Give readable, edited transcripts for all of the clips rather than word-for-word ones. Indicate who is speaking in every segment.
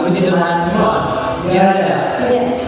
Speaker 1: Puji Tuhan. Come on. Dia Raja.
Speaker 2: Yes.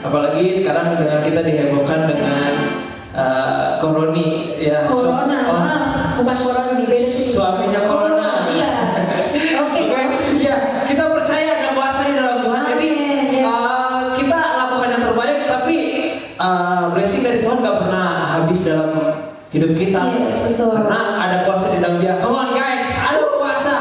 Speaker 1: Apalagi sekarang dengan kita dihebohkan dengan koroni ya.
Speaker 2: Corona, bukan corona di beda sih.
Speaker 1: Suaminya corona.
Speaker 2: Iya. Oke.
Speaker 1: Ya, kita percaya dan kuasa di dalam Tuhan. Jadi kita lakukan yang terbaik, tapi blessing dari Tuhan nggak pernah habis dalam hidup kita.
Speaker 2: Yes, betul.
Speaker 1: Karena ada kuasa di dalam Dia. Come on guys, ada kuasa.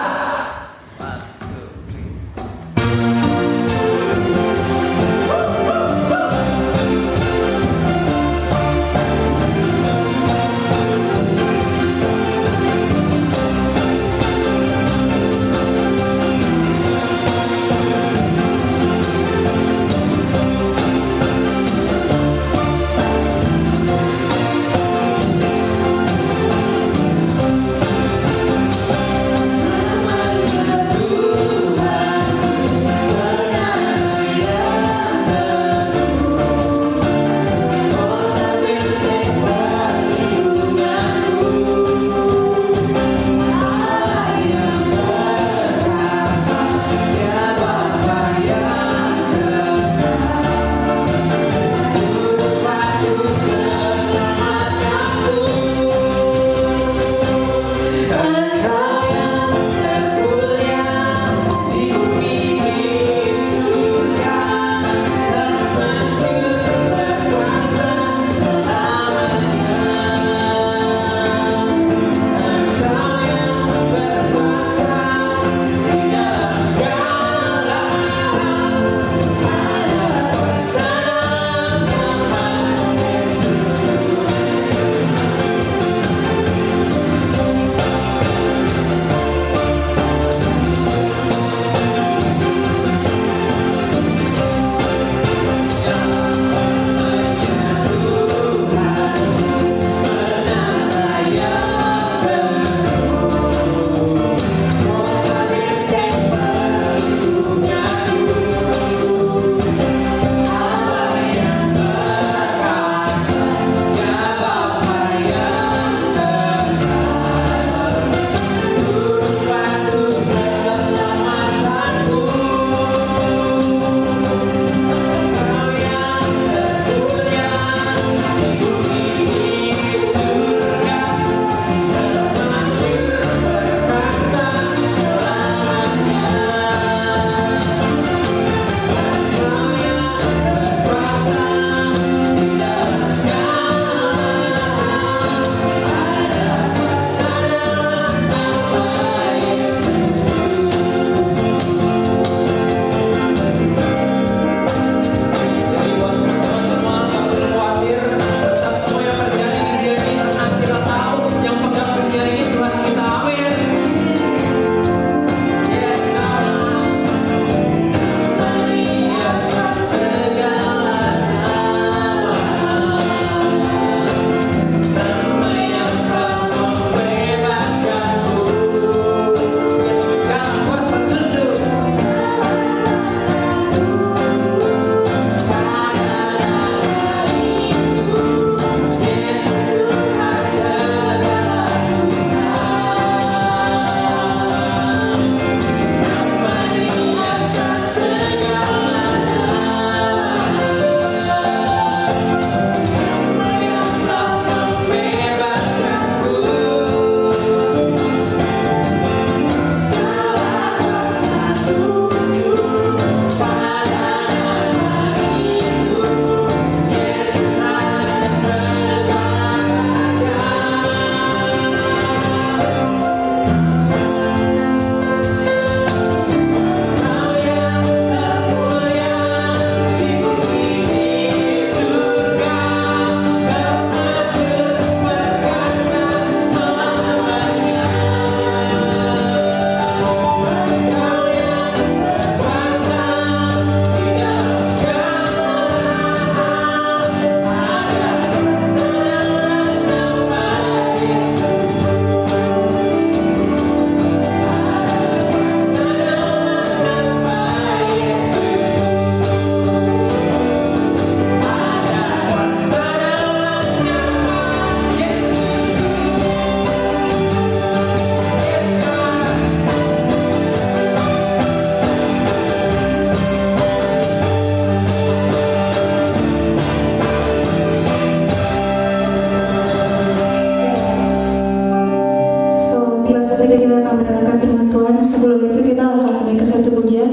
Speaker 2: saatnya kita akan mendengarkan firman Tuhan. Sebelum itu kita akan mulai ke satu pujian.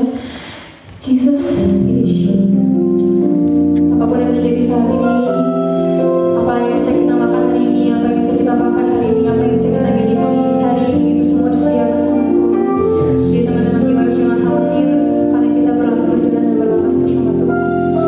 Speaker 2: Jesus is you. Apapun yang terjadi saat ini, apa yang bisa kita makan hari ini, apa yang bisa kita pakai hari ini, apa yang bisa kita miliki hari ini, itu semua disediakan sama Tuhan. Jadi teman-teman kita jangan khawatir, karena kita berlaku dengan berlaku bersama Tuhan Yesus.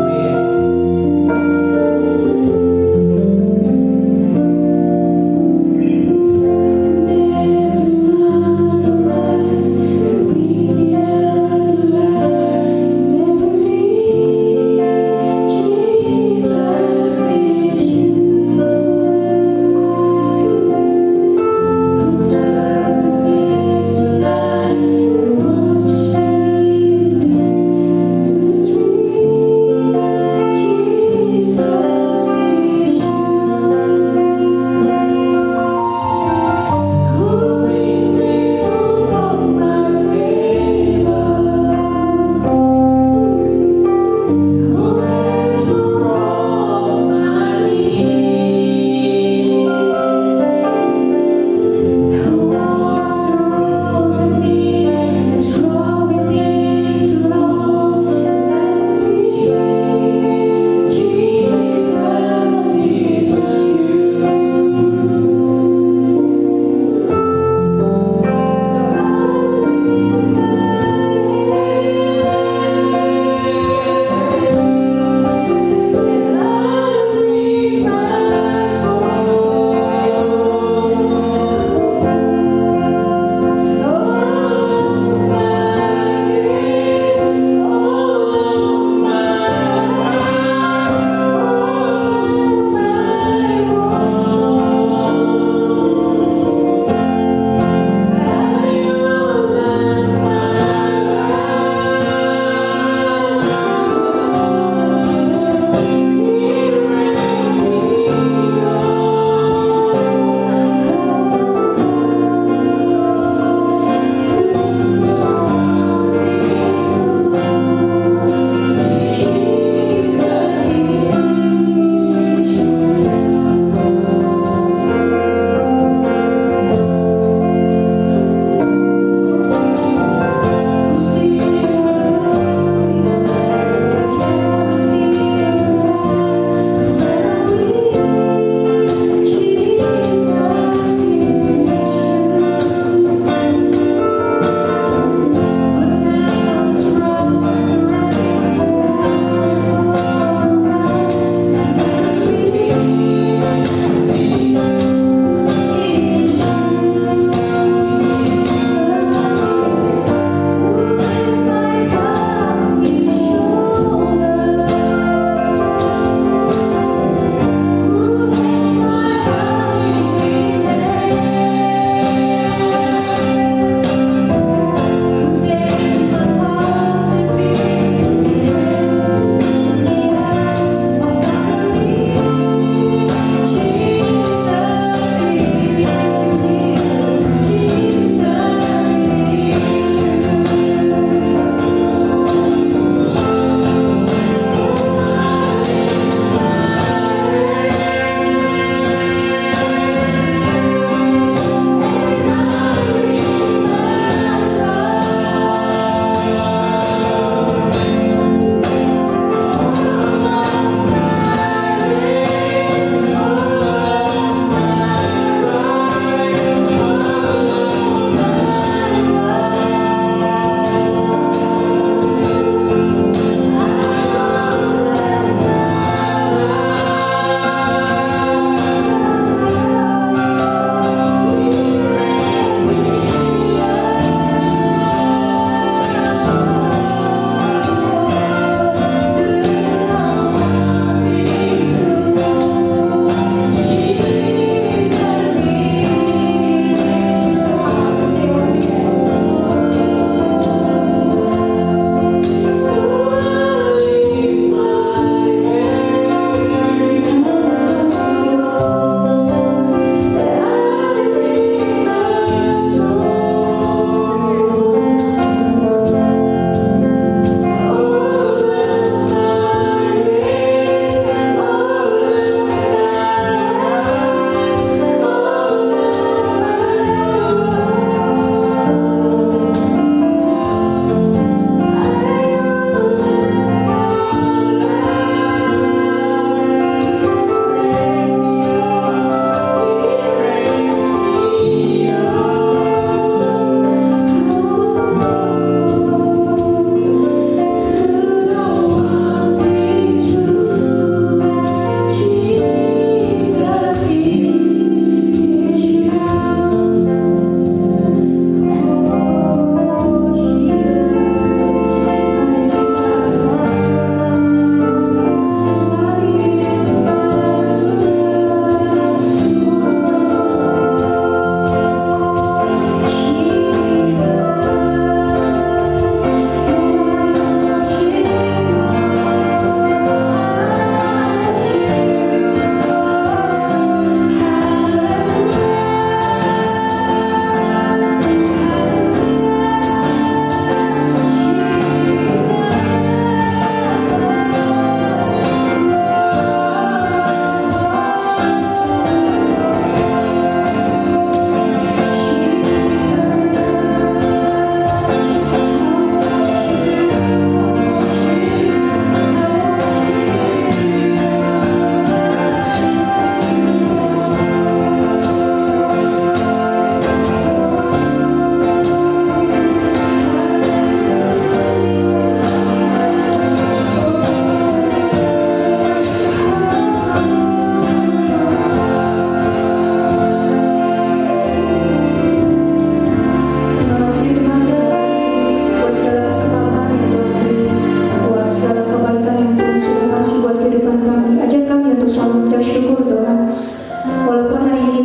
Speaker 2: Never leave.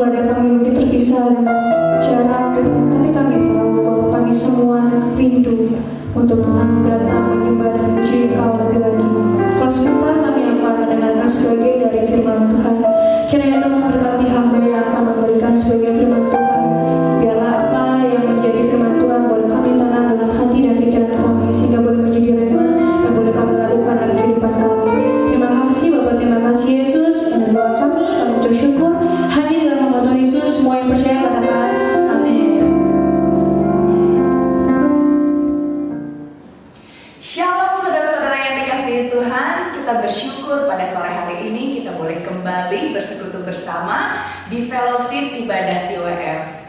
Speaker 2: ibadah kami mungkin terpisah dengan jarak, tapi kami tahu bahwa kami semua rindu untuk datang menyembah dan memuji Engkau lebih lagi. Kalau sebentar kami akan mendengarkan sebagian dari firman Tuhan. Kiranya Tuhan memberkati hamba yang akan memberikan sebagian firman Tuhan. Biarlah apa yang menjadi firman Tuhan boleh kami tanam dalam hati dan pikiran kami, sehingga boleh menjadi rema yang boleh kami lakukan dalam kehidupan kami. Terima kasih Bapak, terima kasih Yesus. Dan doa kami bersyukur hanya di dalam nama Tuhan Yesus. Semua yang percaya katakan amin.
Speaker 3: Shalom saudara-saudara yang dikasihi Tuhan. Kita bersyukur pada sore hari ini kita boleh kembali bersekutu bersama di fellowship ibadah TWF.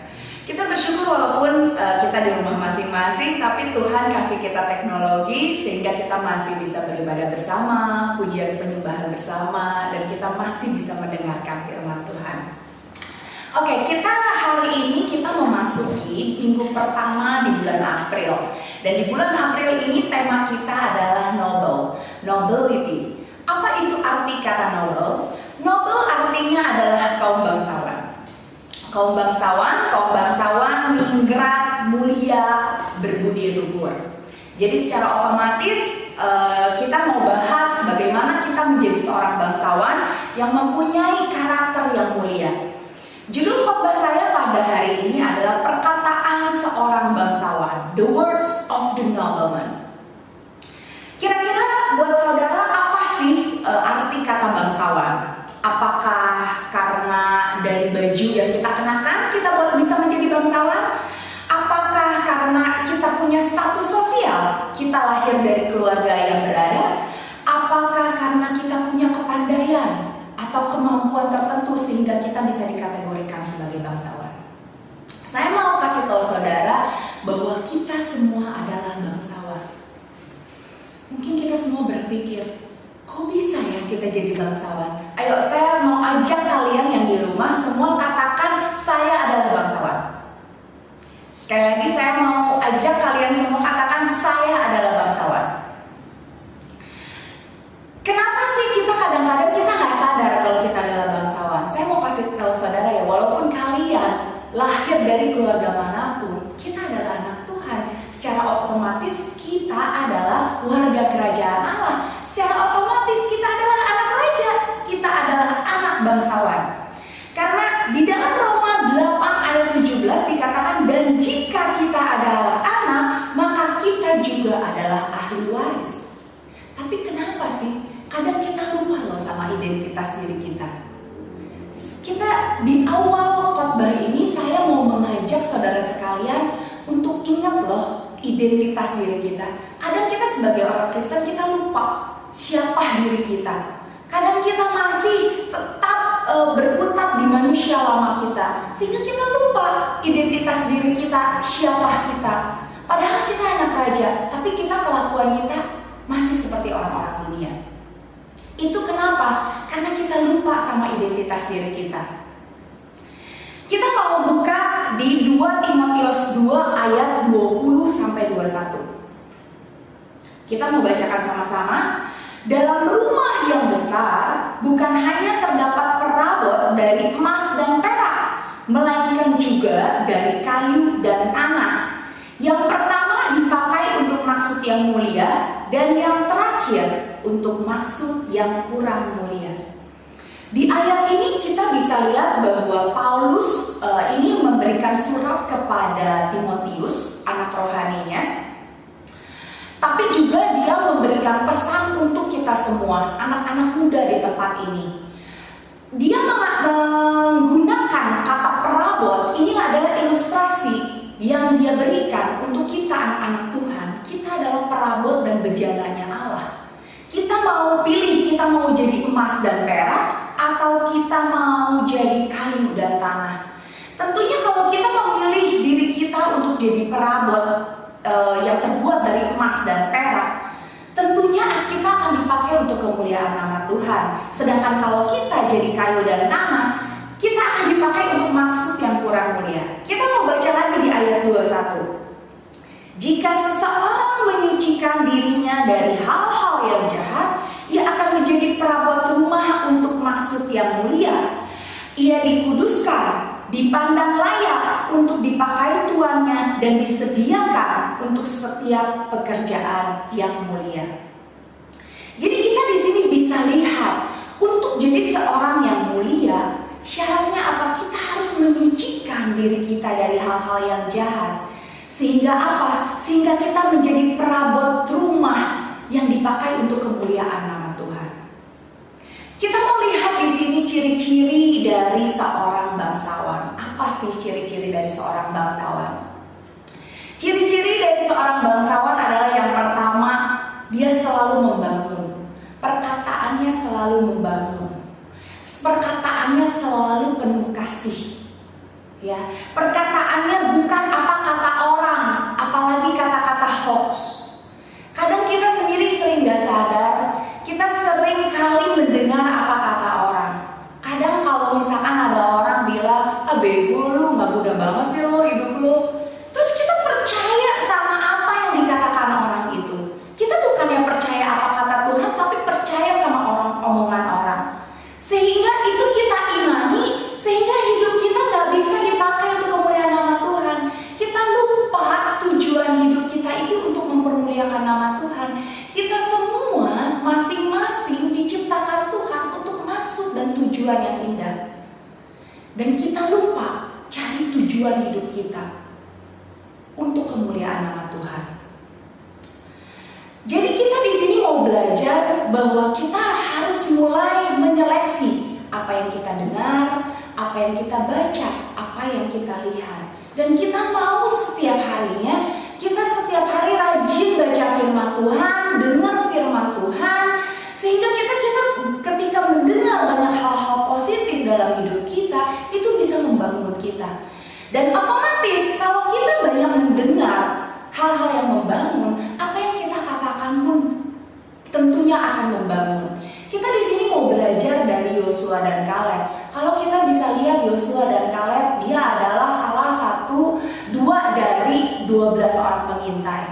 Speaker 3: Kita bersyukur walaupun kita di rumah masing-masing, tapi Tuhan kasih kita teknologi sehingga kita masih bisa beribadah bersama, pujian penyembahan bersama, dan kita masih bisa mendengarkan firman Tuhan. Oke, kita hari ini kita memasuki minggu pertama di bulan April. Dan di bulan April ini tema kita adalah nobility. Apa itu arti kata noble? Noble artinya adalah kaum bangsawan. Kaum bangsawan ningrat, mulia, berbudi luhur. Jadi secara otomatis kita mau bahas bagaimana kita menjadi seorang bangsawan yang mempunyai karakter yang mulia. Judul khotbah saya pada hari ini adalah perkataan seorang bangsawan, the words of the nobleman. Kira-kira buat saudara apa sih arti kata bangsawan? Apakah karena dari baju yang kita kenakan kita bisa menjadi bangsawan? Apakah karena kita punya status sosial, kita lahir dari keluarga yang berada? Apakah karena kita punya kepandaian atau kemampuan tertentu sehingga kita bisa dikategorikan sebagai bangsawan? Saya mau kasih tahu saudara bahwa kita semua adalah bangsawan. Mungkin kita semua berpikir, kok bisa ya kita jadi bangsawan? Ayo, saya mau ajak kalian yang di rumah semua katakan saya adalah bangsawan. Sekali lagi saya mau ajak kalian semua katakan saya adalah bangsawan. Kenapa sih kita kadang-kadang kita nggak sadar kalau kita adalah bangsawan? Saya mau kasih tahu saudara ya, walaupun kalian lahir dari keluarga manapun, kita adalah anak Tuhan. Secara otomatis kita adalah warga kerajaan Allah. Secara otomatis kita adalah anak raja. Kita adalah anak bangsawan. Karena di dalam Roma 8 ayat 17 dikatakan, dan jika kita adalah anak, maka kita juga adalah ahli waris. Tapi kenapa sih? Kadang kita lupa loh sama identitas diri kita. Kita di awal khotbah ini saya mau mengajak saudara sekalian untuk ingat loh identitas diri kita. Kadang kita sebagai orang Kristen kita lupa siapa diri kita. Kadang kita masih tetap berkutat di manusia lama kita, sehingga kita lupa identitas diri kita, siapa kita. Padahal kita anak raja, tapi kita kelakuan kita masih seperti orang-orang dunia. Itu kenapa? Karena kita lupa sama identitas diri kita. Kita mau buka di 2 Timotius 2 ayat 20-21. Kita mau bacakan sama-sama. Dalam rumah yang besar bukan hanya terdapat perabot dari emas dan perak, melainkan juga dari kayu dan tanah. Yang pertama dipakai untuk maksud yang mulia, dan yang terakhir untuk maksud yang kurang mulia. Di ayat ini kita bisa lihat bahwa Paulus ini memberikan surat kepada Timotius, anak rohaninya. Tapi juga dia memberikan pesan untuk kita semua, anak-anak muda di tempat ini. Dia menggunakan kata perabot, ini adalah ilustrasi yang dia berikan untuk kita anak-anak Tuhan. Kita adalah perabot dan bejananya Allah. Kita mau pilih, kita mau jadi emas dan perak, atau kita mau jadi kayu dan tanah. Tentunya kalau kita memilih diri kita untuk jadi perabot yang terbuat dari emas dan perak, tentunya kita akan dipakai untuk kemuliaan nama Tuhan. Sedangkan kalau kita jadi kayu dan tanah, kita akan dipakai untuk maksud yang kurang mulia. Kita mau baca lagi di ayat 21. Jika seseorang menyucikan dirinya dari hal-hal yang jahat, ia akan menjadi perabot rumah untuk maksud yang mulia. Ia dikuduskan dikuduskan, dipandang layak untuk dipakai tuannya, dan disediakan untuk setiap pekerjaan yang mulia. Jadi kita di sini bisa lihat, untuk jadi seorang yang mulia, syaratnya apa? Kita harus menyucikan diri kita dari hal-hal yang jahat. Sehingga apa? Sehingga kita menjadi perabot rumah yang dipakai untuk kemuliaan nama Tuhan. Kita mau lihat di sini ciri-ciri dari seorang bangsawan. Apa sih ciri-ciri dari seorang bangsawan? Ciri-ciri dari seorang bangsawan adalah yang pertama, dia selalu membangun. Perkataannya selalu membangun. Perkataannya selalu penuh kasih. Ya, perkataannya bukan apa kata orang, apalagi kata-kata hoax. Kadang kita sendiri sering gak sadar, kita sering kali mendengar apa kata orang. Kadang kalau misalkan ada orang bilang, bego lu, gak guna banget sih lu hidup lu. Terus kita percaya sama apa yang dikatakan orang itu. Kita bukannya percaya apa kata Tuhan, tapi percaya sama omongan orang. Sehingga itu kita imani, sehingga hidup kita gak bisa dipakai untuk kemuliaan nama Tuhan. Kita lupa tujuan hidup kita itu untuk mempermuliakan nama Tuhan. Kita semua masing-masing diciptakan Tuhan untuk maksud dan tujuan yang indah. Dan kita lupa cari tujuan hidup kita untuk kemuliaan nama Tuhan. Jadi kita di sini mau belajar bahwa kita harus mulai menyeleksi apa yang kita dengar, apa yang kita baca, apa yang kita lihat. Dan kita mau setiap harinya, kita setiap hari rajin baca firman Tuhan, dengar firman Tuhan, sehingga kita ketika mendengar banyak hal-hal positif dalam hidup kita, itu bisa membangun kita. Dan otomatis kalau kita banyak mendengar hal-hal yang membangun, apa yang kita katakan pun tentunya akan membangun. Kita di sini mau belajar dari Yosua dan Kaleb. Kalau kita bisa lihat Yosua dan Kaleb, dia adalah dua dari 12 orang pengintai.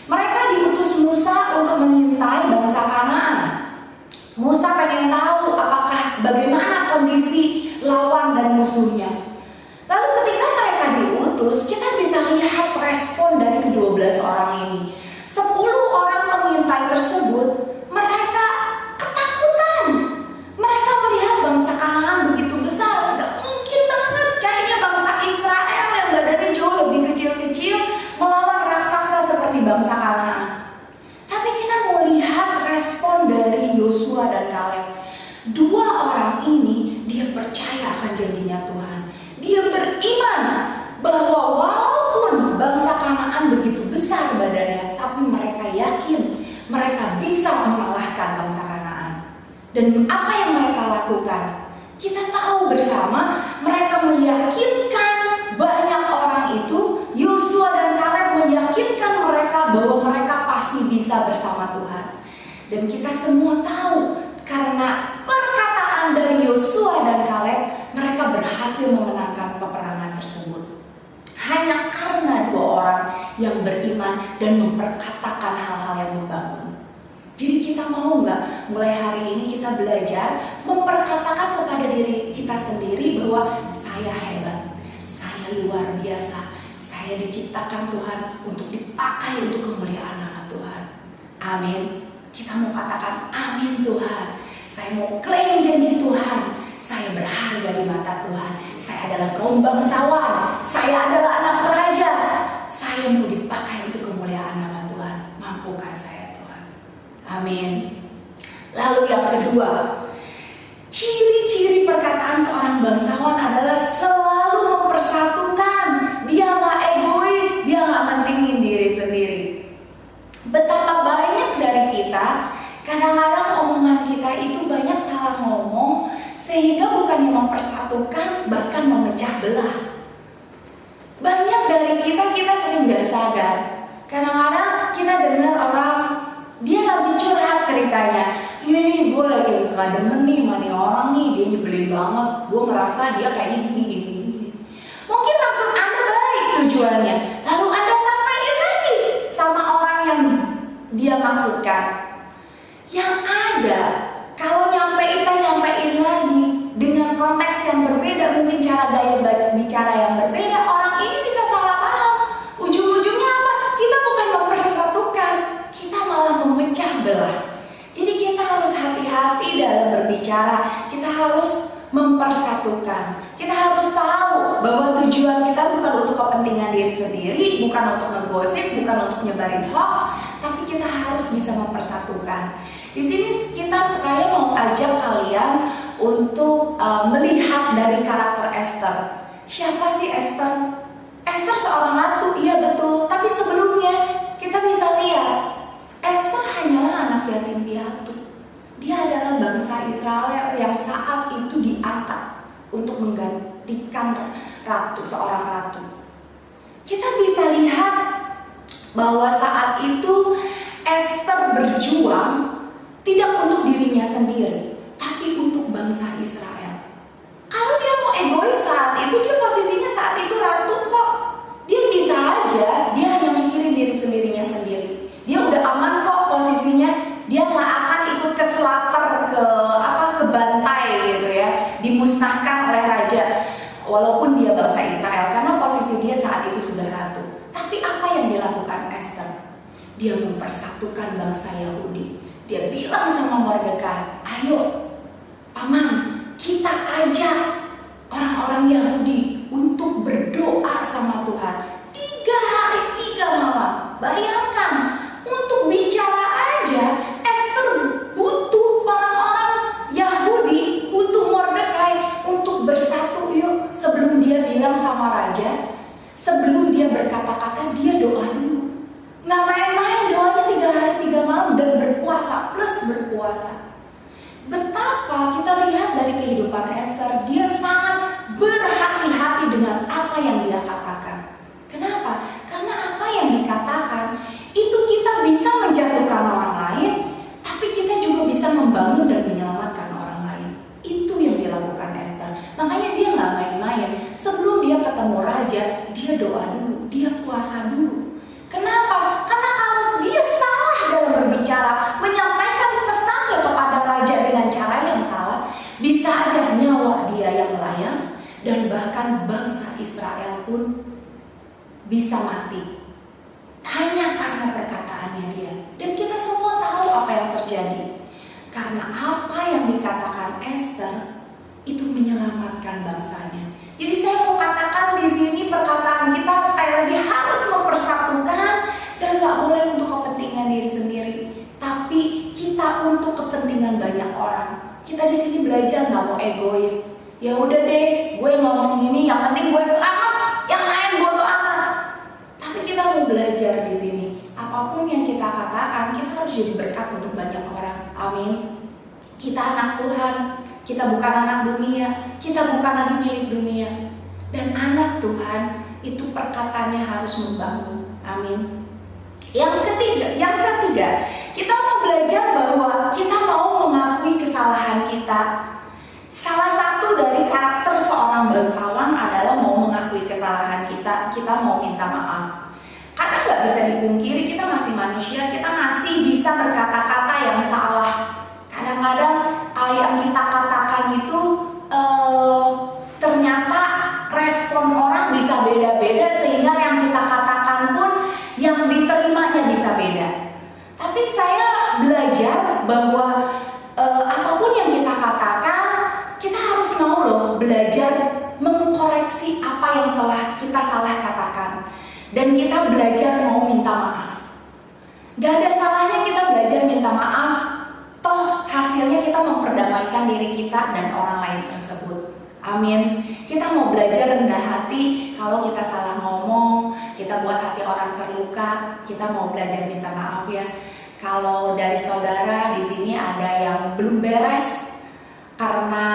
Speaker 3: Mereka diutus Musa untuk mengintai bangsa Kanaan. Musa pengen tahu bagaimana kondisi lawan dan musuhnya. Lalu ketika mereka diutus, kita bisa lihat respon dari ke-12 orang ini. 10 orang pengintai tersebut, mereka ketakutan. Mereka melihat bangsa Kanaan begitu besar. Gak mungkin banget kayaknya bangsa Israel yang badannya jauh lebih kecil-kecil melawan raksasa seperti bangsa Kanaan. Tapi kita mau lihat respon dari Yosua dan Kaleb. Dua orang ini, dia percaya akan janjinya Tuhan. Dia beriman bahwa walaupun bangsa Kanaan begitu besar badannya, tapi mereka yakin mereka bisa mengalahkan bangsa Kanaan. Dan apa yang mereka lakukan? Kita tahu bersama, mereka meyakinkan banyak orang itu. Yosua dan Kaleb meyakinkan mereka bahwa mereka pasti bisa bersama Tuhan. Dan kita semua tahu, karena perkataan dari Yosua dan Kaleb, mereka berhasil memenangkan peperangan tersebut. Hanya karena dua orang yang beriman dan memperkatakan hal-hal yang membangun. Jadi kita mau nggak mulai hari ini kita belajar memperkatakan kepada diri kita sendiri bahwa saya hebat, saya luar biasa, saya diciptakan Tuhan untuk dipakai untuk kemuliaan nama Tuhan. Amin. Kita mau katakan amin Tuhan. Saya mau klaim janji Tuhan. Saya berharga di mata Tuhan. Saya adalah kaum bangsawan. Saya adalah anak raja. Saya mau dipakai untuk kemuliaan nama Tuhan. Mampukan saya Tuhan. Amin. Lalu yang kedua, ciri-ciri perkataan seorang bangsawan adalah selalu mempersatukan. Dia gak egois, dia gak mentingin diri sendiri. Betapa banyak dari kita, kadang-kadang omongan kita itu banyak salah ngomong, sehingga bukannya mempersatukan, bahkan memecah belah. Banyak dari kita sering gak sadar. Kadang-kadang kita dengar orang, dia lagi curhat ceritanya. Ini gue lagi gak demen nih sama nih orang nih, dia nyebelin banget. Gue ngerasa dia kayaknya gini. Mungkin maksud Anda baik tujuannya, lalu Anda sampaikan lagi sama orang yang dia maksudkan. Yang ada, kalau nyampein lagi dengan konteks yang berbeda, mungkin cara gaya bicara yang berbeda, orang ini bisa salah paham. Ujung-ujungnya apa? Kita bukan mempersatukan, kita malah memecah belah. Jadi kita harus hati-hati dalam berbicara, kita harus mempersatukan. Kita harus tahu bahwa tujuan kita bukan untuk kepentingan diri sendiri, bukan untuk ngegosip, bukan untuk nyebarin hoax, tapi kita harus bisa mempersatukan. Di sini saya mau ajak kalian untuk melihat dari karakter Esther. Siapa sih Esther? Esther seorang ratu, iya betul. Tapi sebelumnya kita bisa lihat Esther hanyalah anak yatim piatu. Dia adalah bangsa Israel yang saat itu diangkat untuk menggantikan seorang ratu. Kita bisa lihat bahwa saat itu Esther berjuang tidak untuk dirinya sendiri, tapi untuk bangsa Israel. Kalau dia mau egois saat itu, dia posisinya saat itu ratu kok. Dia bisa aja, dia hanya mikirin diri sendirinya sendiri. Dia udah aman kok posisinya, dia nggak akan ikut ke slater, ke bantai gitu ya, dimusnahkan oleh raja. Walaupun dia bangsa Israel, karena posisi dia saat itu sudah ratu. Tapi apa yang dilakukan Esther? Dia mempersatukan bangsa Yahudi. Dia bilang sama Mordekai, ayo paman, kita ajak orang-orang Yahudi untuk berdoa sama Tuhan 3 hari 3 malam. Bayangkan, untuk bicara aja Esther butuh orang-orang Yahudi, butuh Mordekai untuk bersatu. Yuk, sebelum dia bilang sama raja, sebelum dia berkata-kata, dia doa dulu. Nggak main-main doanya 3 hari 3 malam dan berpuasa plus berpuasa. Betapa kita lihat dari kehidupan Esther, dia sangat berhati-hati dengan apa yang dia katakan. Kenapa? Karena apa yang dikatakan itu kita bisa menjatuhkan orang lain, tapi kita juga bisa membangun dan menyelamatkan orang lain. Itu yang dilakukan Esther. Makanya dia nggak main-main. Sebelum dia ketemu raja, dia doa dulu, dia puasa dulu. Kenapa? Karena kalau dia salah dalam berbicara, menyampaikan pesannya kepada raja dengan cara yang salah, bisa aja nyawa dia yang melayang dan bahkan bangsa Israel pun bisa mati hanya karena perkataannya dia. Dan kita semua tahu apa yang terjadi. Karena apa yang dikatakan Esther itu menyelamatkan bangsanya. Jadi saya mau katakan di sini perkataan kita sekali lagi harus mempersatukan dan nggak boleh untuk kepentingan diri sendiri, tapi kita untuk kepentingan banyak orang. Kita di sini belajar nggak mau egois. Ya udah deh, gue ngomong gini, yang penting gue selamat, yang lain bodo amat. Tapi kita mau belajar di sini, apapun yang kita katakan, kita harus jadi berkat untuk banyak orang. Amin. Kita anak Tuhan. Kita bukan anak dunia, kita bukan lagi milik dunia. Dan anak Tuhan itu perkataannya harus membangun. Amin. Yang ketiga, kita mau belajar bahwa kita mau mengakui kesalahan kita. Salah satu dari karakter seorang bangsawan adalah mau mengakui kesalahan kita. Kita mau minta maaf. Karena nggak bisa dipungkiri, kita masih manusia, kita masih bisa berkata-kata yang salah. Kadang-kadang yang kita katakan itu ternyata respon orang bisa beda-beda, sehingga yang kita katakan pun yang diterimanya bisa beda. Tapi saya belajar bahwa apapun yang kita katakan, kita harus mau loh belajar mengkoreksi apa yang telah kita salah katakan. Dan kita belajar mau minta maaf. Gak ada salahnya kita belajar minta maaf. Toh hasilnya kita memperdamaikan diri kita dan orang lain tersebut. Amin. Kita mau belajar rendah hati kalau kita salah ngomong, kita buat hati orang terluka, kita mau belajar minta maaf ya. Kalau dari saudara di sini ada yang belum beres karena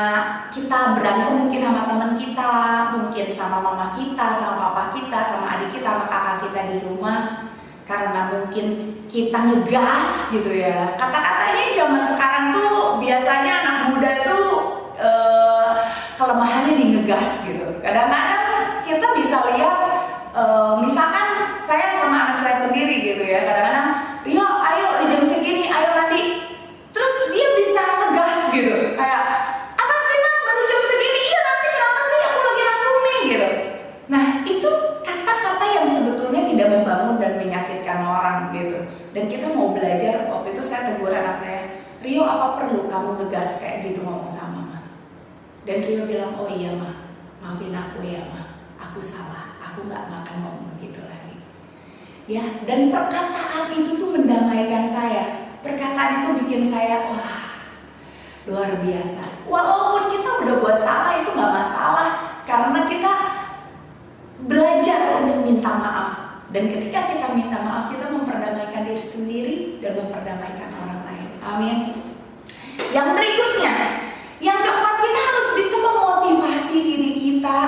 Speaker 3: kita berantem mungkin sama teman kita, mungkin sama mama kita, sama papa kita, sama adik kita, sama kakak kita di rumah. Karena mungkin kita ngegas gitu ya. Kata-katanya zaman sekarang tuh biasanya anak muda tuh kelemahannya di ngegas gitu. Kadang-kadang kita bisa lihat, misalkan saya sama anak saya sendiri gitu ya. Kadang-kadang, Rio ayo di jam segini, ayo mandi. Terus dia bisa ngegas gitu. Kayak, apa sih Mbak baru jam segini? Iya nanti kenapa sih aku lagi Dan kita mau belajar. Waktu itu saya tegur anak saya, Rio, apa perlu kamu ngegas kayak gitu ngomong sama Mama? Dan Rio bilang, oh iya Ma, maafin aku ya Ma, aku salah, aku gak akan ngomong begitu lagi. Ya, dan perkataan itu tuh mendamaikan saya. Perkataan itu bikin saya, wah, luar biasa. Walaupun kita udah buat salah, itu gak masalah, karena kita belajar untuk minta maaf. Dan ketika kita minta maaf, kita memperdamaikan diri sendiri dan memperdamaikan orang lain. Amin. Yang berikutnya, yang keempat, kita harus bisa memotivasi diri kita.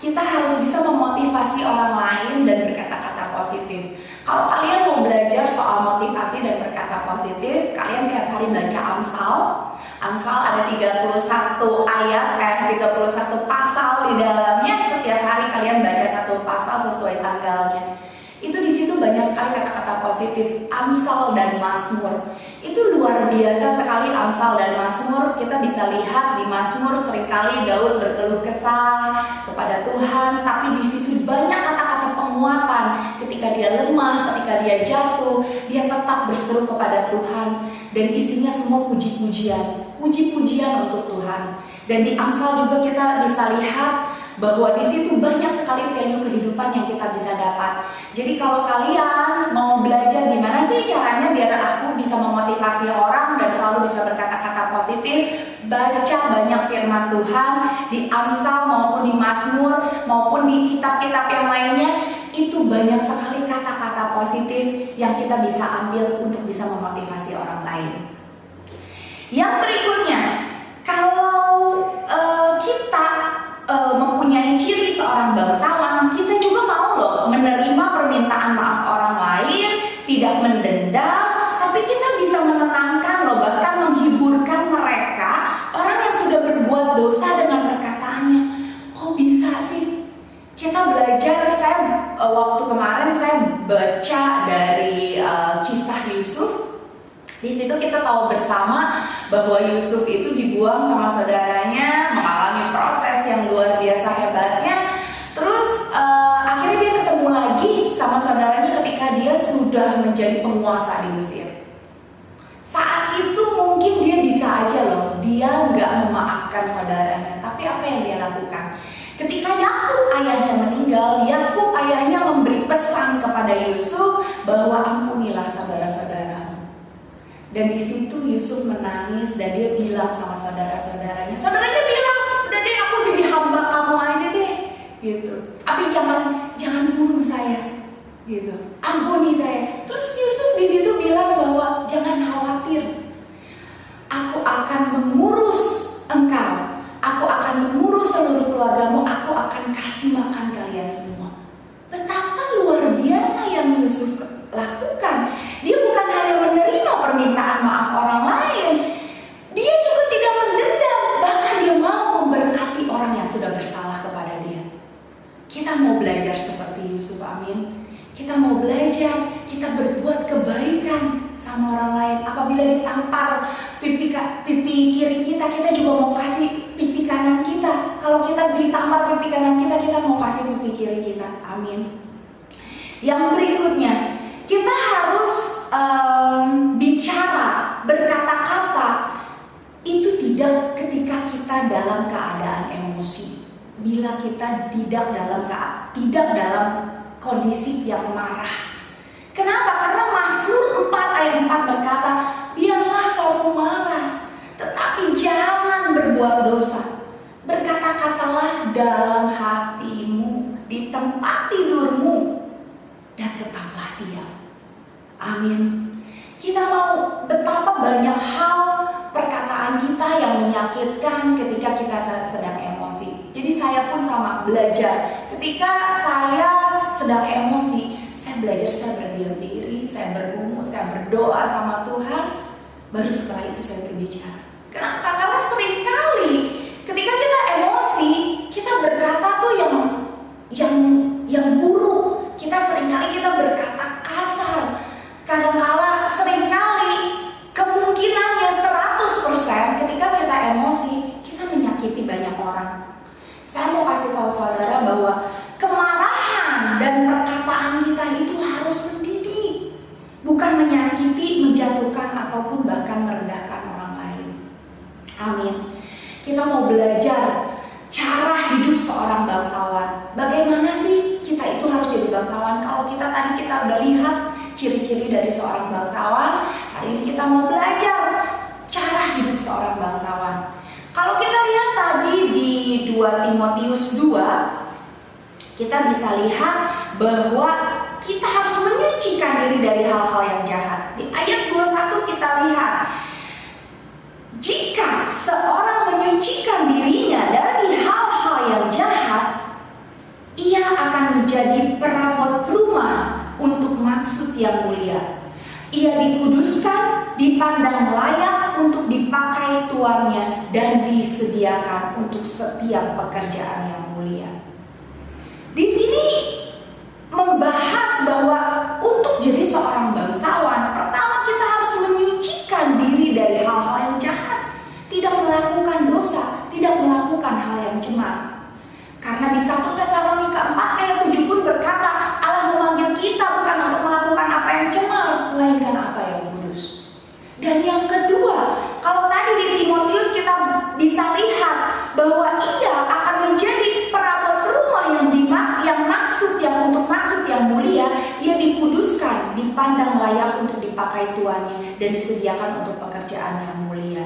Speaker 3: Kita harus bisa memotivasi orang lain dan berkata-kata positif. Kalau kalian mau belajar soal motivasi dan berkata positif, kalian tiap hari baca Amsal. Amsal ada 31 ayat, 31 pasal di dalamnya. Setiap hari kalian baca satu pasal sesuai tanggalnya. Itu di situ banyak sekali kata-kata positif. Amsal dan Mazmur itu luar biasa sekali. Amsal dan Mazmur, kita bisa lihat di Mazmur seringkali Daud berkeluh kesah kepada Tuhan, tapi di situ banyak kata-kata penguatan. Ketika dia lemah, ketika dia jatuh, dia tetap berseru kepada Tuhan, dan isinya semua puji-pujian, puji-pujian untuk Tuhan. Dan di Amsal juga kita bisa lihat bahwa di situ banyak sekali value kehidupan yang kita bisa dapat. Jadi kalau kalian mau belajar gimana sih caranya biar aku bisa memotivasi orang dan selalu bisa berkata-kata positif, baca banyak firman Tuhan di Amsal maupun di Mazmur maupun di kitab-kitab yang lainnya. Itu banyak sekali kata-kata positif yang kita bisa ambil untuk bisa memotivasi orang lain. Yang berikutnya, kalau kita mempunyai ciri seorang bangsawan, kita juga mau loh menerima permintaan maaf orang lain, tidak mendendam, tapi kita bisa menenangkan loh, bahkan menghiburkan mereka, orang yang sudah berbuat dosa dengan perkataannya. Kok bisa sih? Kita belajar, waktu kemarin saya baca dari kisah Yusuf. Di situ kita tahu bersama bahwa Yusuf itu dibuang sama saudaranya, mengalami proses yang luar biasa hebatnya. Terus akhirnya dia ketemu lagi sama saudaranya ketika dia sudah menjadi penguasa di Mesir. Saat itu mungkin dia bisa aja loh, dia nggak memaafkan saudaranya. Tapi apa yang dia lakukan? Ketika Yakub ayahnya meninggal, Yakub ayahnya memberi pesan kepada Yusuf bahwa ampunilah saudara-saudaramu. Dan di situ Yusuf menangis dan dia bilang sama saudara-saudaranya. Saudaranya bilang, udah deh aku jadi hamba kamu aja deh, gitu. Tapi jangan bunuh saya, gitu. Ampuni saya. Terus Yusuf di situ bilang bahwa jangan khawatir, aku akan mengurus engkau, aku akan mengurus seluruh keluargamu, aku akan kasih makan kalian semua. Betapa luar biasa yang Yusuf lakukan. Dia bukan hanya menerima permintaan maaf orang lain, dia juga tidak mendendam, bahkan dia mau memberkati orang yang sudah bersalah kepada dia. Kita mau belajar seperti Yusuf, amin. Kita mau belajar, kita berbuat kebaikan sama orang lain. Apabila ditampar pipi kiri kita, kita juga mau kasih pipi kanan kita. Kalau kita ditampar pipi kanan kita, kita mau kasih pipi kiri kita, amin. Yang berikutnya, kita harus bicara, berkata-kata itu tidak ketika kita dalam keadaan emosi. Bila kita tidak dalam kondisi yang marah. Kenapa? Karena Mazmur 4 ayat 4 berkata, biarlah kamu marah, tetapi jangan berbuat dosa. Berkata-katalah dalam hatimu, di tempat tidurmu, dan tetaplah diam. Amin. Kita mau betapa banyak hal perkataan kita yang menyakitkan ketika kita sedang emosi. Jadi saya pun sama belajar. Ketika saya sedang emosi, saya belajar, saya berdiam diri, saya bergumul, saya berdoa sama Tuhan. Baru setelah itu saya berbicara. Kenapa? Karena seringkali ketika kita emosi, kita berkata tuh yang buruk. Kita seringkali kita berkata kasar. Kadangkala seringkali kemungkinannya 100% ketika kita emosi, kita menyakiti banyak orang. Saya mau kasih tahu saudara bahwa kemarahan dan perkataan kita itu harus mendidik, bukan menyakiti. ciri-ciri dari seorang bangsawan. Hari ini kita mau belajar cara hidup seorang bangsawan. Kalau kita lihat tadi di 2 Timotius 2, kita bisa lihat bahwa kita harus menyucikan diri dari hal-hal yang jahat. Di ayat 21 kita lihat, jika seorang menyucikan dirinya dari hal-hal yang jahat, ia akan menjadi perabot rumah untuk maksud yang mulia. Ia dikuduskan, dipandang layak untuk dipakai tuannya, dan disediakan untuk setiap pekerjaan yang mulia. Di sini membahas bahwa untuk jadi seorang bangsawan, pertama kita harus menyucikan diri dari hal-hal yang jahat, tidak melakukan dosa, tidak melakukan hal yang cemar. Karena di 1 Tesalonika 4 ayat 7 pun berkata, Allah memanggil kita bukan untuk melakukan apa yang cemar, melainkan apa yang kudus. Dan yang kedua, kalau tadi di Timotius kita bisa lihat bahwa ia akan menjadi perabot rumah yang untuk maksud yang mulia, ia dikuduskan, dipandang layak untuk dipakai tuannya, dan disediakan untuk pekerjaan yang mulia.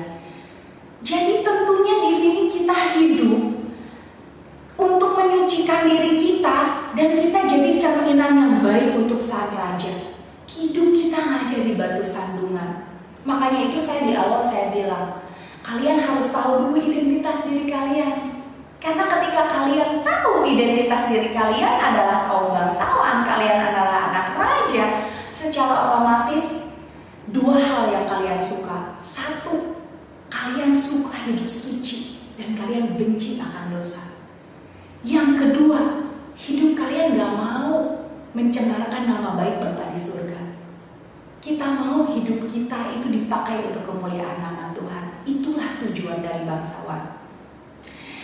Speaker 3: Jadi tentunya di sini kita hidup untuk menyucikan diri kita, dan kita jadi cerminan yang baik untuk Sang Raja. Hidup kita nggak jadi batu sandungan. Makanya itu di awal saya bilang, kalian harus tahu dulu identitas diri kalian. Karena ketika kalian tahu identitas diri kalian adalah kaum bangsawan, kalian adalah anak raja, secara otomatis 2 hal yang kalian suka. 1, kalian suka hidup suci dan kalian benci akan dosa. Yang kedua, hidup kalian gak mau mencemarkan nama baik Bapa di surga. Kita mau hidup kita itu dipakai untuk kemuliaan nama Tuhan. Itulah tujuan dari bangsawan.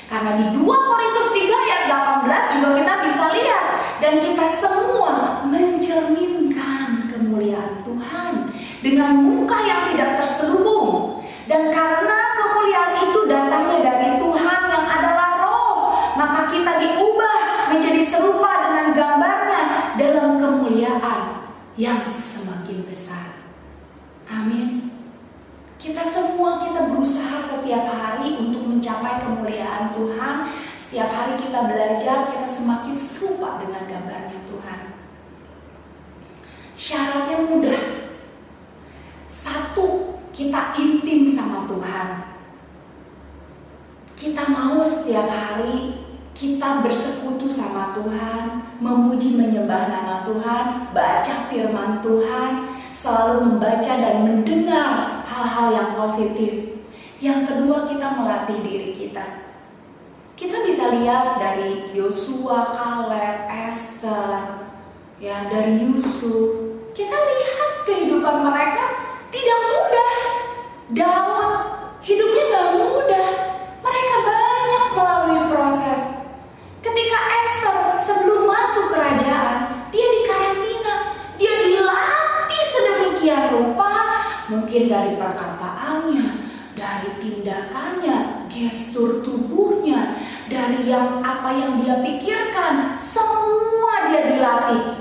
Speaker 3: Karena di 2 Korintus 3 ayat 18 juga kita bisa lihat, dan kita semua mencerminkan kemuliaan Tuhan dengan muka yang tidak terselubung. Dan karena kemuliaan itu datangnya dari Tuhan yang adalah Roh, maka kita diubah menjadi serupa dengan gambarnya dalam kemuliaan yang semakin besar. Amin. Kita berusaha setiap hari untuk mencapai kemuliaan Tuhan. Setiap hari kita belajar, kita semakin serupa dengan gambarnya Tuhan. Syaratnya mudah. 1, kita intim sama Tuhan. Kita mau setiap hari kita bersekutu sama Tuhan, memuji menyembah nama Tuhan, baca firman Tuhan, selalu membaca dan mendengar hal-hal yang positif. Yang kedua, kita melatih diri kita. Kita bisa lihat dari Yosua, Kaleb, Esther, ya, dari Yusuf. Kita lihat kehidupan mereka tidak mudah. Daud hidupnya gak mudah. Mereka banyak melalui proses. Ketika Esther sebelum masuk kerajaan, dia dikarantina, dia dilatih sedemikian rupa, mungkin dari perkataannya, dari tindakannya, gestur tubuhnya, dari apa yang dia pikirkan, semua dia dilatih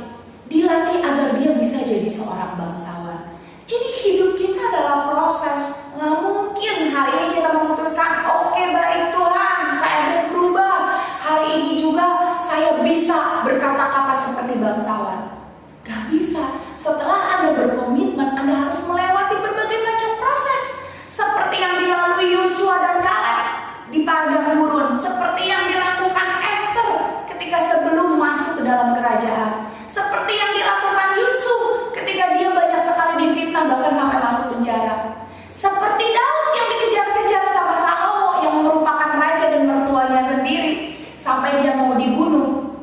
Speaker 3: agar dia bisa jadi seorang bangsawan. Jadi hidup kita adalah proses. Nggak mungkin hari ini kita memutuskan, oke, baik Tuhan, saya mau berubah. Hari ini juga saya bisa berkata-kata seperti bangsawan. Gak bisa. Setelah Anda berkomitmen, Anda harus melewati berbagai macam proses. Seperti yang dilalui Yosua dan Kaleb di padang gurun. Seperti yang dilakukan Esther ketika sebelum masuk ke dalam kerajaan. Seperti yang dilakukan Yusuf ketika dia banyak sekali difitnah bahkan sampai masuk penjara. Seperti Daud yang dikejar-kejar sama Salomo yang merupakan raja dan mertuanya sendiri sampai dia mau dibunuh.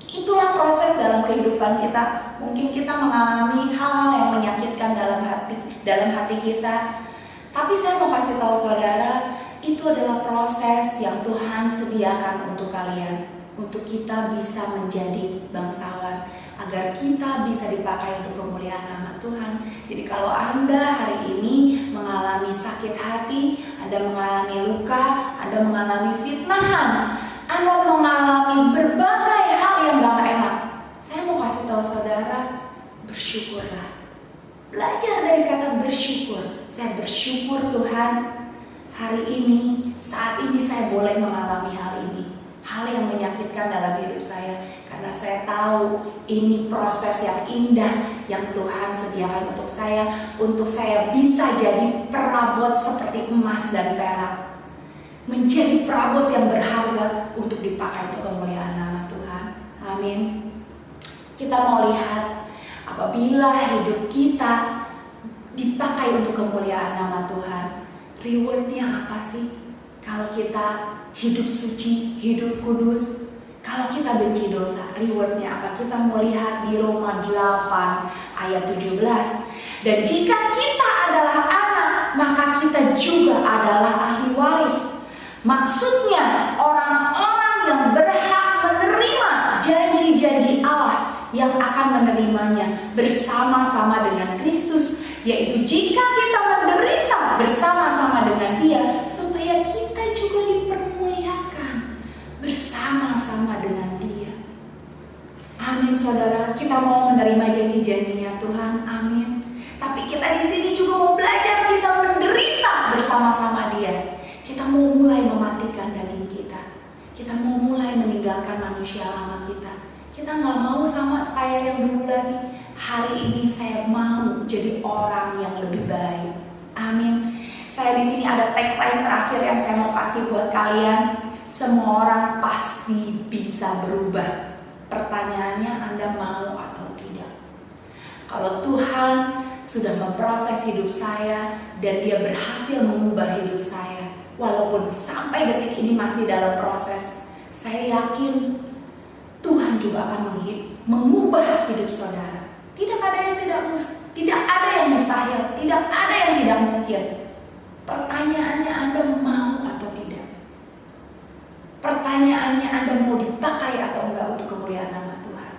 Speaker 3: Itulah proses dalam kehidupan kita. Mungkin kita mengalami hal-hal yang menyakitkan dalam hati kita. Tapi saya mau kasih tahu saudara, itu adalah proses yang Tuhan sediakan untuk kalian, untuk kita bisa menjadi bangsawan, agar kita bisa dipakai untuk kemuliaan nama Tuhan. Jadi kalau Anda hari ini mengalami sakit hati, Anda mengalami luka, Anda mengalami fitnahan, Anda mengalami berbagai hal yang gak enak, saya mau kasih tahu saudara, bersyukurlah. Belajar dari kata bersyukur. Saya bersyukur Tuhan, hari ini, saat ini saya boleh mengalami hal ini. Hal yang menyakitkan dalam hidup saya. Karena saya tahu ini proses yang indah yang Tuhan sediakan untuk saya bisa jadi perabot seperti emas dan perak. Menjadi perabot yang berharga untuk dipakai untuk kemuliaan nama Tuhan. Amin. Kita mau lihat apabila hidup kita dipakai untuk kemuliaan nama Tuhan, rewardnya apa sih? Kalau kita hidup suci, hidup kudus, kalau kita benci dosa, rewardnya apa? Kita mau lihat di Roma 8 ayat 17. Dan jika kita adalah anak, maka kita juga adalah ahli waris. Maksudnya orang-orang yang berhak menerima janji-janji Allah yang akan menerimanya bersama-sama dengan Kristus, yaitu jika kita menderita bersama-sama dengan Dia, supaya kita juga dipermuliakan bersama-sama dengan Dia. Amin, saudara. Kita mau menerima janji-janjinya Tuhan. Amin. Tapi kita di sini juga mau belajar kita menderita bersama-sama Dia. Kita mau mulai mematikan daging kita. Kita mau mulai meninggalkan manusia lama kita. Kita nggak mau sama saya yang dulu lagi. Hari ini saya mau jadi orang yang lebih baik. Amin. Saya di sini ada tagline terakhir yang saya mau kasih buat kalian. Semua orang pasti bisa berubah. Pertanyaannya, Anda mau atau tidak? Kalau Tuhan sudah memproses hidup saya dan Dia berhasil mengubah hidup saya, walaupun sampai detik ini masih dalam proses, saya yakin Tuhan juga akan mengubah hidup saudara. Tidak ada yang tidak ada yang mustahil, tidak ada yang tidak mungkin. Pertanyaannya, Anda mau atau tidak? Pertanyaannya, Anda mau dipakai atau enggak untuk kemuliaan nama Tuhan?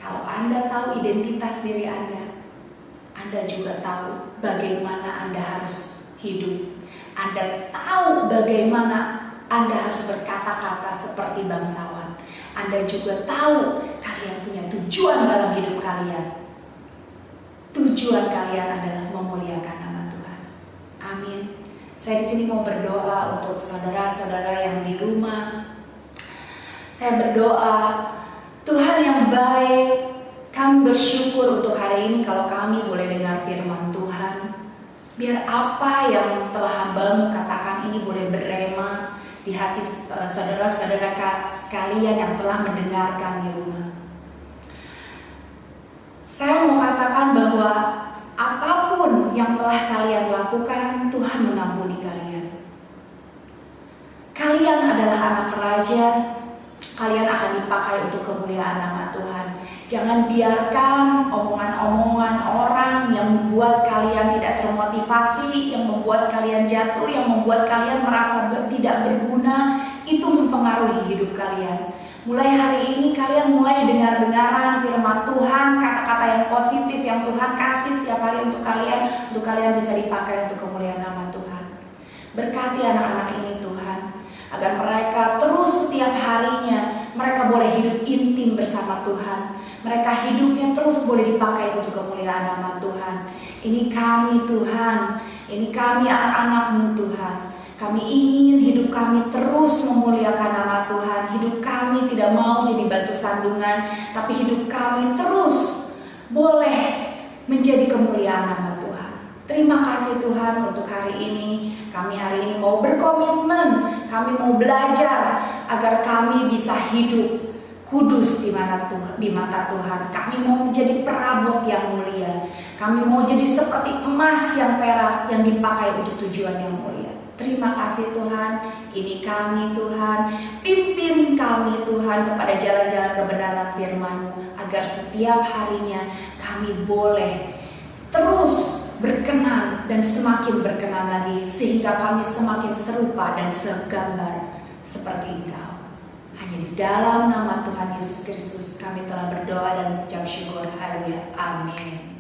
Speaker 3: Kalau Anda tahu identitas diri Anda juga tahu bagaimana Anda harus hidup. Anda tahu bagaimana Anda harus berkata-kata seperti bangsawan. Anda juga tahu kalian punya tujuan dalam hidup kalian. Tujuan kalian adalah memuliakan nama Tuhan. Amin. Saya di sini mau berdoa untuk saudara-saudara yang di rumah. Saya berdoa, Tuhan yang baik, kami bersyukur untuk hari ini kalau kami boleh dengar firman Tuhan. Biar apa yang telah Hamba-Mu katakan ini boleh berrema di hati saudara-saudara sekalian yang telah mendengarkan di rumah. Saya mau katakan bahwa apapun yang telah kalian lakukan, Tuhan mengampuni kalian. Kalian adalah anak raja, kalian akan dipakai untuk kemuliaan nama Tuhan. Jangan biarkan omongan-omongan orang yang membuat kalian tidak termotivasi, yang membuat kalian jatuh, yang membuat kalian merasa tidak berguna, itu mempengaruhi hidup kalian. Mulai hari ini kalian mulai dengar-dengaran firman Tuhan, kata-kata yang positif yang Tuhan kasih setiap hari untuk kalian bisa dipakai untuk kemuliaan nama Tuhan. Berkati anak-anak ini Tuhan, agar mereka terus setiap harinya mereka boleh hidup intim bersama Tuhan. Mereka hidupnya terus boleh dipakai untuk kemuliaan nama Tuhan. Ini kami Tuhan, ini kami anak-anak-Mu Tuhan. Kami ingin hidup kami terus memuliakan nama Tuhan. Hidup kami tidak mau jadi batu sandungan, tapi hidup kami terus boleh menjadi kemuliaan nama Tuhan. Terima kasih Tuhan untuk hari ini. Kami hari ini mau berkomitmen, kami mau belajar agar kami bisa hidup kudus di mata Tuhan. Kami mau menjadi perabot yang mulia. Kami mau jadi seperti emas yang perak yang dipakai untuk tujuan yang mulia. Terima kasih Tuhan, ini kami Tuhan, pimpin kami Tuhan kepada jalan-jalan kebenaran firman-Mu, agar setiap harinya kami boleh terus berkenan dan semakin berkenan lagi, sehingga kami semakin serupa dan segambar seperti Engkau. Hanya di dalam nama Tuhan Yesus Kristus kami telah berdoa dan mengucap syukur. Haleluya. Amin.